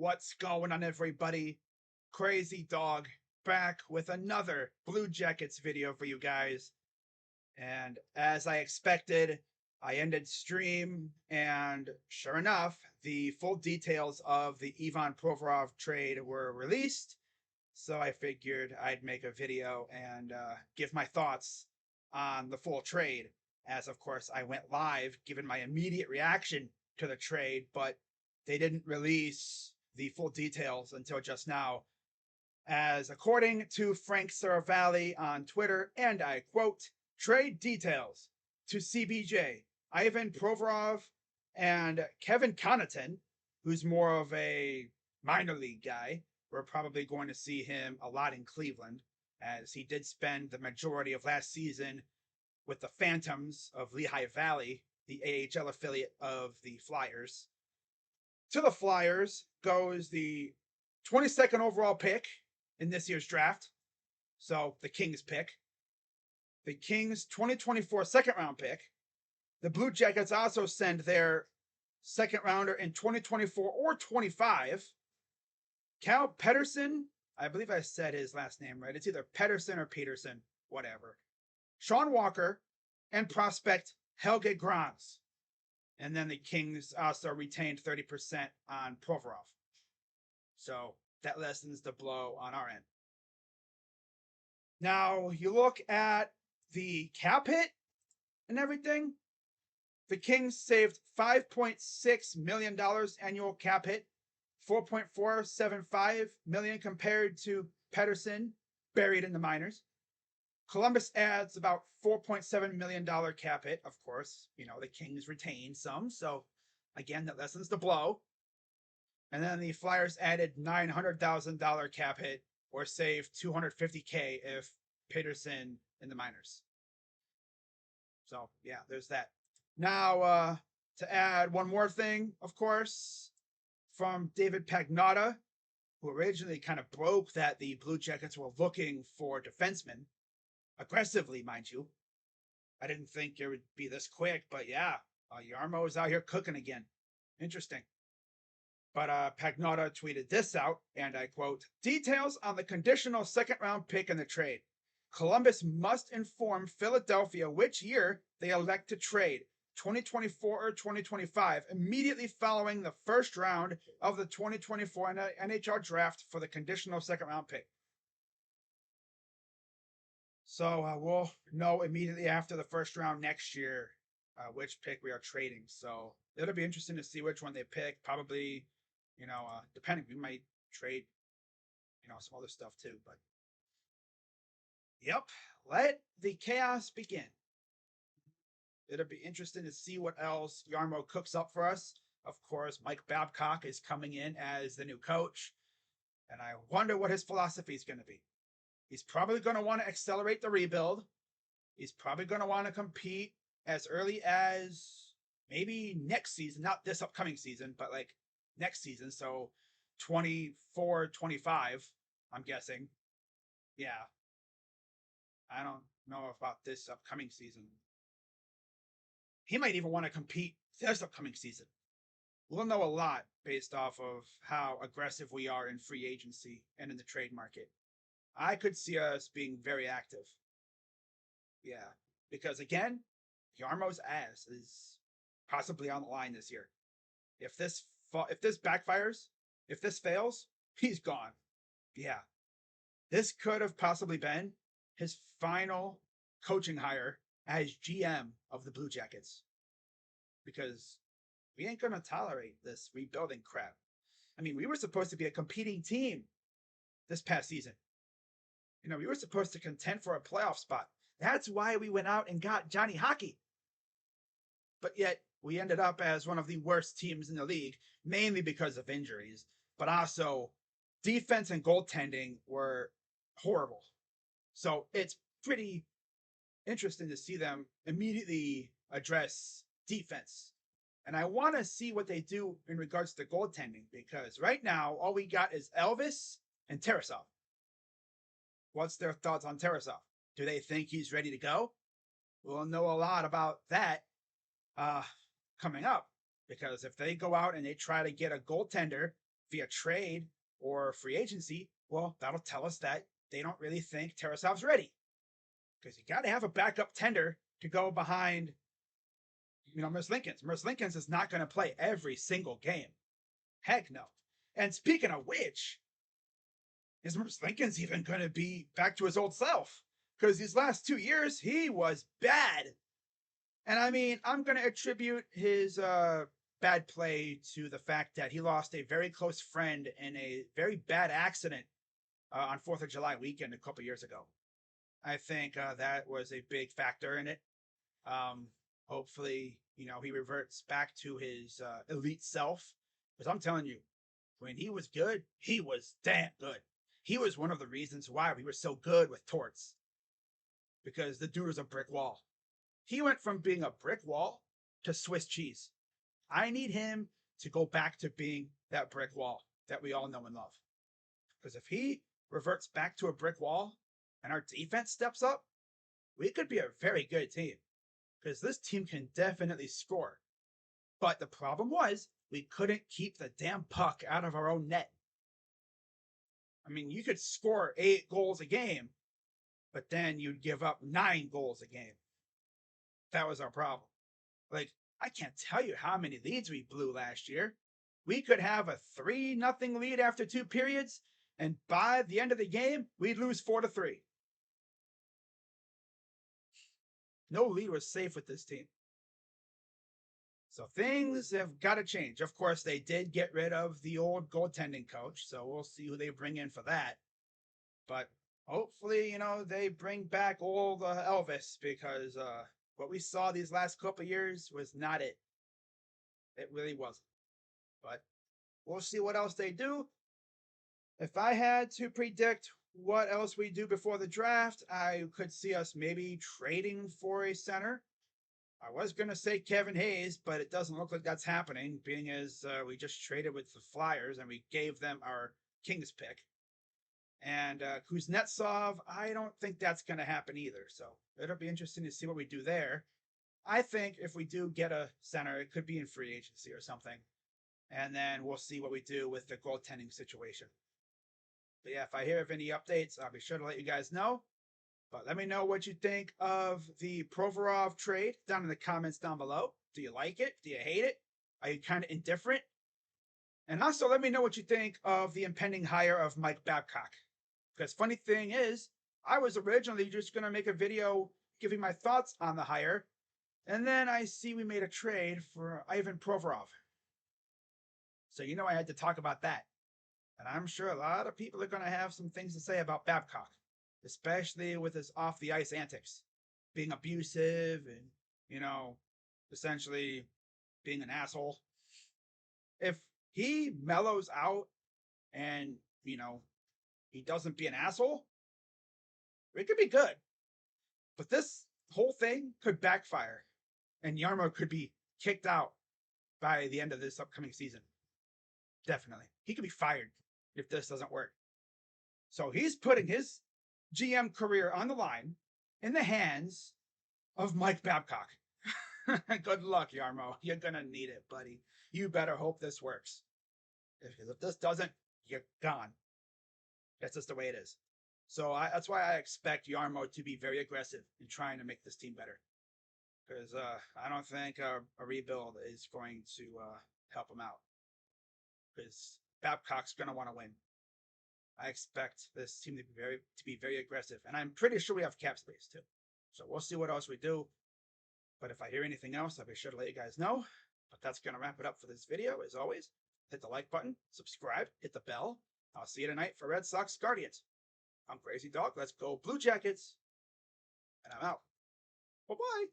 What's going on, everybody? Crazy Dog back with another Blue Jackets video for you guys. And as I expected, I ended stream, and sure enough, the full details of the Ivan Provorov trade were released. So I figured I'd make a video and give my thoughts on the full trade. As of course, I went live, giving my immediate reaction to the trade, but they didn't release the full details until just now. As according to Frank Saravalli on Twitter, and I quote, trade details to CBJ, Ivan Provorov, and Kevin Connauton, who's more of a minor league guy. We're probably going to see him a lot in Cleveland, as he did spend the majority of last season with the Phantoms of Lehigh Valley, the AHL affiliate of the Flyers. To the Flyers goes the 22nd overall pick in this year's draft. So the Kings pick. The Kings 2024 second round pick. The Blue Jackets also send their second rounder in 2024 or 25. Cal Pedersen, I believe I said his last name right. It's either Pedersen or Peterson, whatever. Sean Walker and prospect Helge Grans. And then the Kings also retained 30% on Provorov. So that lessens the blow on our end. Now, you look at the cap hit and everything. The Kings saved $5.6 million annual cap hit, $4.475 million compared to Pedersen, buried in the minors. Columbus adds about $4.7 million cap hit, of course. You know, the Kings retain some, so again, that lessens the blow. And then the Flyers added $900,000 cap hit, or saved $250K if Peterson in the minors. So yeah, there's that. Now, to add one more thing, of course, from David Pagnotta, who originally kind of broke that the Blue Jackets were looking for defensemen, aggressively, mind you. I didn't think it would be this quick, but yeah, Jarmo is out here cooking again. Interesting. But Pagnotta tweeted this out, and I quote, details on the conditional second round pick in the trade. Columbus must inform Philadelphia which year they elect to trade, 2024 or 2025, immediately following the first round of the 2024 NHL draft for the conditional second round pick. So we'll know immediately after the first round next year which pick we are trading. So it'll be interesting to see which one they pick. Probably, depending, we might trade, some other stuff too. But yep, let the chaos begin. It'll be interesting to see what else Jarmo cooks up for us. Of course, Mike Babcock is coming in as the new coach, and I wonder what his philosophy is going to be. He's probably going to want to accelerate the rebuild. He's probably going to want to compete as early as maybe next season, not this upcoming season, but like next season. So 24, 25, I'm guessing. Yeah. I don't know about this upcoming season. He might even want to compete this upcoming season. We'll know a lot based off of how aggressive we are in free agency and in the trade market. I could see us being very active. Yeah, because again, Jarmo's ass is possibly on the line this year. If this backfires, if this fails, he's gone. Yeah, this could have possibly been his final coaching hire as GM of the Blue Jackets, because we ain't gonna tolerate this rebuilding crap. I mean, we were supposed to be a competing team this past season. We were supposed to contend for a playoff spot. That's why we went out and got Johnny Hockey. But yet, we ended up as one of the worst teams in the league, mainly because of injuries, but also defense and goaltending were horrible. So it's pretty interesting to see them immediately address defense. And I want to see what they do in regards to goaltending, because right now, all we got is Elvis and Tarasov. What's their thoughts on Tarasov? Do they think he's ready to go? We'll know a lot about that coming up, because if they go out and they try to get a goaltender via trade or free agency, well, that'll tell us that they don't really think Tarasov's ready. Because you got to have a backup tender to go behind, Merzlikins. Merzlikins is not going to play every single game. Heck no. And speaking of which, is Merzlikins even going to be back to his old self? Because these last 2 years, he was bad. And I mean, I'm going to attribute his bad play to the fact that he lost a very close friend in a very bad accident on 4th of July weekend a couple years ago. I think that was a big factor in it. Hopefully, he reverts back to his elite self. Because I'm telling you, when he was good, he was damn good. He was one of the reasons why we were so good with Torts. Because the dude was a brick wall. He went from being a brick wall to Swiss cheese. I need him to go back to being that brick wall that we all know and love. Because if he reverts back to a brick wall and our defense steps up, we could be a very good team. Because this team can definitely score. But the problem was, we couldn't keep the damn puck out of our own net. I mean, you could score 8 goals a game, but then you'd give up 9 goals a game. That was our problem. Like, I can't tell you how many leads we blew last year. We could have a 3-0 lead after 2 periods, and by the end of the game, we'd lose 4-3. No lead was safe with this team. So things have got to change. Of course, they did get rid of the old goaltending coach, so we'll see who they bring in for that. But hopefully, they bring back old Elvis, because what we saw these last couple years was not it. It really wasn't. But we'll see what else they do. If I had to predict what else we do before the draft, I could see us maybe trading for a center. I was going to say Kevin Hayes, but it doesn't look like that's happening, being as we just traded with the Flyers and we gave them our Kings pick. And Kuznetsov, I don't think that's going to happen either. So it'll be interesting to see what we do there. I think if we do get a center, it could be in free agency or something. And then we'll see what we do with the goaltending situation. But yeah, if I hear of any updates, I'll be sure to let you guys know. But let me know what you think of the Provorov trade down in the comments down below. Do you like it? Do you hate it? Are you kind of indifferent? And also let me know what you think of the impending hire of Mike Babcock. Because funny thing is, I was originally just going to make a video giving my thoughts on the hire. And then I see we made a trade for Ivan Provorov. So I had to talk about that. And I'm sure a lot of people are going to have some things to say about Babcock. Especially with his off-the-ice antics. Being abusive and, essentially being an asshole. If he mellows out and, he doesn't be an asshole, it could be good. But this whole thing could backfire. And Jarmo could be kicked out by the end of this upcoming season. Definitely. He could be fired if this doesn't work. So he's putting his GM career on the line in the hands of Mike Babcock. Good luck, Jarmo. You're going to need it, buddy. You better hope this works. If this doesn't, you're gone. That's just the way it is. So that's why I expect Jarmo to be very aggressive in trying to make this team better. Because I don't think a rebuild is going to help him out. Because Babcock's going to want to win. I expect this team to be very aggressive. And I'm pretty sure we have cap space too. So we'll see what else we do. But if I hear anything else, I'll be sure to let you guys know. But that's going to wrap it up for this video. As always, hit the like button, subscribe, hit the bell. I'll see you tonight for Red Sox Guardians. I'm Crazy Dog. Let's go Blue Jackets. And I'm out. Bye-bye.